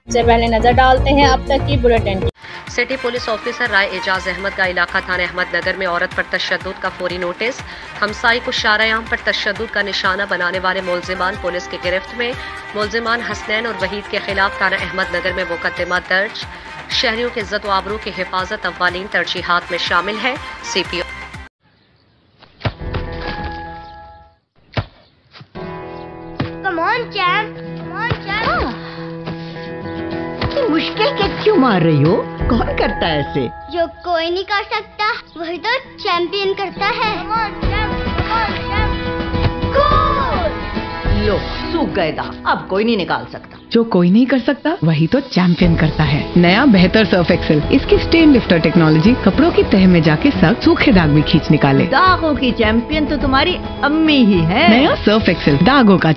सबसे पहले नजर डालते हैं अब तक की बुलेटिन। सिटी पुलिस ऑफिसर राय एजाज अहमद का इलाका थाना अहमदनगर में औरत पर तशद्दुद का फौरी नोटिस। हमसाई को शारायाम पर तशद्दुद का निशाना बनाने वाले मुलजिमान पुलिस की गिरफ्त में। मुलजिमान हसनैन और वहीद के खिलाफ थाना अहमदनगर में मुकदमा दर्ज। शहरियों के इज्जत व आबरू की हिफाजत अव्वलीन तरजीहात में शामिल है। CPO मुश्किल के क्यों मार रही हो? कौन करता है ऐसे? जो कोई नहीं कर सकता वही तो चैंपियन करता है। लो सूख गए दाग, अब कोई नहीं निकाल सकता। जो कोई नहीं कर सकता वही तो चैंपियन करता है। नया बेहतर सर्फ एक्सेल, इसकी स्टेन लिफ्टर टेक्नोलॉजी कपड़ों की तह में जाके सख्त सूखे दाग भी खींच निकाले। दागों की चैंपियन तो तुम्हारी अम्मी ही है। नया सर्फ एक्सेल, दागों का